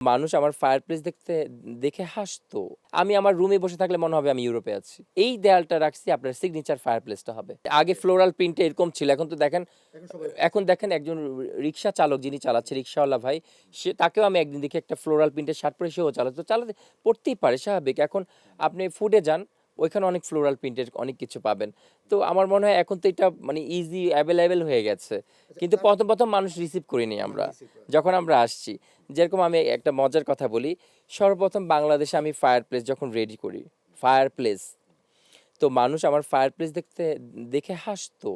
মানুষ আমার ফায়ারপ্লেস দেখে হাসতো। আমি আমার রুমে বসে থাকলে মনে হবে আমি ইউরোপে আছি। এই দেয়ালটা রাখছি আপনার সিগনেচার ফায়ারপ্লেসটা হবে। আগে ফ্লোরাল প্রিন্টে এরকম ছিল। এখন দেখেন একজন রিক্সা চালক যিনি চালাচ্ছে, রিক্শাওয়ালা ভাই, তাকেও আমি একদিন দেখি একটা ফ্লোরাল প্রিন্টের শার্ট পরে সেও চালাতে পড়তেই পারে, স্বাভাবিক। এখন আপনি ফুডে যান, ওইখানে অনেক ফ্লোরাল প্রিন্টের অনেক কিছু পাবেন। তো আমার মনে হয় এখন তো এটা মানে ইজি অ্যাভেলেবেল হয়ে গেছে। কিন্তু প্রথম মানুষ রিসিভ করিনি আমরা যখন আমরা আসছি। যেরকম আমি একটা মজার কথা বলি, সর্বপ্রথম বাংলাদেশে আমি ফায়ারপ্লেস যখন রেডি করি, ফায়ারপ্লেস, তো মানুষ আমার ফায়ারপ্লেস দেখে হাসতো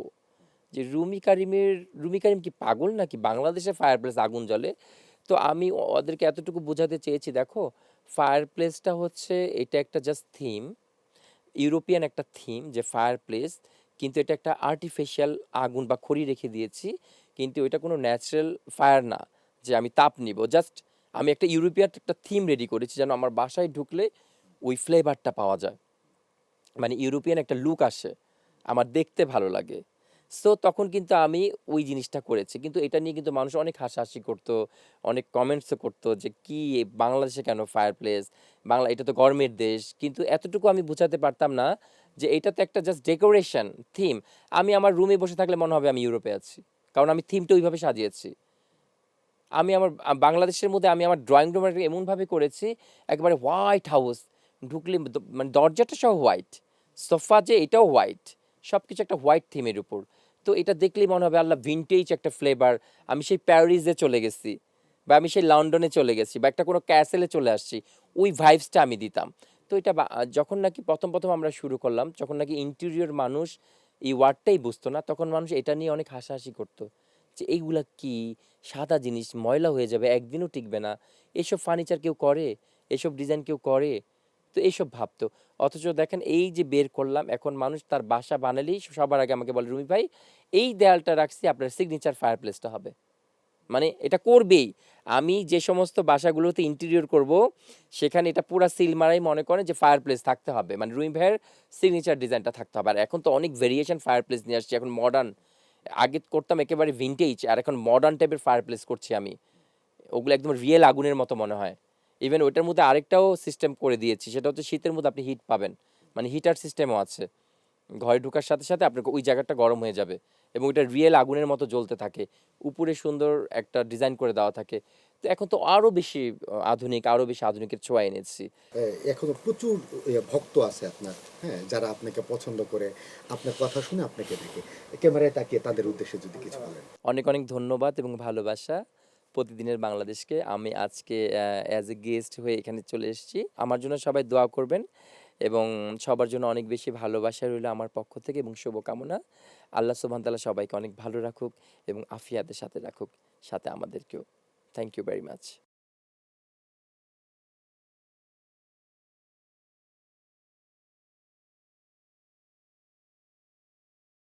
যে রুমি কারিম কি পাগল নাকি, বাংলাদেশে ফায়ারপ্লেস আগুন জ্বলে। তো আমি ওদেরকে এতটুকু বোঝাতে চেয়েছি, দেখো ফায়ারপ্লেসটা হচ্ছে এটা একটা জাস্ট থিম, ইউরোপিয়ান একটা থিম যে ফায়ারপ্লেস, কিন্তু এটা একটা আর্টিফিশিয়াল আগুন বা খড়ি রেখে দিয়েছি, কিন্তু এটা কোনো ন্যাচারাল ফায়ার না যে আমি তাপ নিব। জাস্ট আমি একটা ইউরোপিয়ান একটা থিম রেডি করেছি যেন আমার বাসায় ঢুকলে ওই ফ্লেভারটা পাওয়া যায়, মানে ইউরোপিয়ান একটা লুক আসে, আমার দেখতে ভালো লাগে। সো তখন কিন্তু আমি ওই জিনিসটা করেছি, কিন্তু এটা নিয়ে কিন্তু মানুষ অনেক হাসাহাসি করতো, অনেক কমেন্টসও করতো যে কি বাংলাদেশে কেন ফায়ারপ্লেস, বাংলা এটা তো গরমের দেশ। কিন্তু এতটুকু আমি বোঝাতে পারতাম না যে এটা তো একটা জাস্ট ডেকোরেশন থিম। আমি আমার রুমে বসে থাকলে মনে হবে আমি ইউরোপে আছি, কারণ আমি থিমটা ওইভাবে সাজিয়েছি। আমি আমার বাংলাদেশের মধ্যে আমি আমার ড্রয়িং রুম এমনভাবে করেছি, একবারে হোয়াইট হাউস, ঢুকলে মানে দরজাটা সহ হোয়াইট, সোফা যে এটাও হোয়াইট, সব কিছু একটা হোয়াইট থিমের উপর। তো এটা দেখলেই মনে হবে আল্লাহ ভিনটেজ একটা ফ্লেভার, আমি সেই প্যারিসে চলে গেছি, বা আমি সেই লন্ডনে চলে গেছি, বা একটা কোনো ক্যাসেলে চলে আসছি, ওই ভাইবসটা আমি দিতাম। তো এটা যখন নাকি প্রথম আমরা শুরু করলাম, যখন নাকি ইন্টেরিয়র মানুষ এই ওয়ার্ডটাই বুঝতো না, তখন মানুষ এটা নিয়ে অনেক হাসাহাসি করতো যে এইগুলা কি, সাদা জিনিস ময়লা হয়ে যাবে, একদিনও টিকবে না, এসব ফার্নিচার কেউ করে, এসব ডিজাইন কেউ করে, তো এইসব ভাবতো। অথচ দেখেন এই যে বের করলাম, এখন মানুষ তার বাসা বানালেই সবার আগে আমাকে বলে, রুমি ভাই এই দেয়ালটা রাখছি আপনার সিগনেচার ফায়ারপ্লেসটা হবে, মানে এটা করবেই। আমি যে সমস্ত বাসাগুলোতে ইন্টেরিয়র করব, সেখানে এটা পুরা সিল মারাই মনে করেন যে ফায়ারপ্লেস থাকতে হবে, মানে রুমি ভাইয়ের সিগনেচার ডিজাইনটা থাকতে হবে। আর এখন তো অনেক ভেরিয়েশন ফায়ারপ্লেস নিয়ে আসছি, এখন মডার্ন, আগে করতাম একেবারে ভিনটেজ, আর এখন মডার্ন টাইপের ফায়ারপ্লেস করছি আমি, ওগুলো একদম রিয়েল আগুনের মতো মনে হয়। ইভেন ওইটার মধ্যে আরেকটাও সিস্টেম করে দিয়েছি, সেটা হচ্ছে শীতের মধ্যে আপনি হিট পাবেন, মানে হিটার সিস্টেমও আছে, ঘরে ঢোকার সাথে সাথে আপনার ওই জায়গাটা গরম হয়ে যাবে, এবং ওইটা রিয়েল আগুনের মতো জ্বলতে থাকে, উপরে সুন্দর একটা ডিজাইন করে দেওয়া থাকে। তো এখন তো আরও বেশি আরও বেশি আধুনিকের ছোঁয়া এনেছি। এখনো প্রচুর ভক্ত আছে আপনার, হ্যাঁ, যারা আপনাকে পছন্দ করে, আপনার কথা শুনে আপনাকে দেখে। ক্যামেরায় তাকিয়ে তাদের উদ্দেশ্যে যদি কিছু বলেন। অনেক অনেক ধন্যবাদ এবং ভালোবাসা প্রতিদিনের বাংলাদেশকে। আমি আজকে অ্যাজ এ গেস্ট হয়ে এখানে চলে এসেছি। আমার জন্য সবাই দোয়া করবেন, এবং সবার জন্য অনেক বেশি ভালোবাসা রইল আমার পক্ষ থেকে এবং শুভকামনা। আল্লাহ সুবহান তাআলা সবাইকে অনেক ভালো রাখুক এবং আফিয়াতের সাথে রাখুক, সাথে আমাদেরকেও। Thank you very much.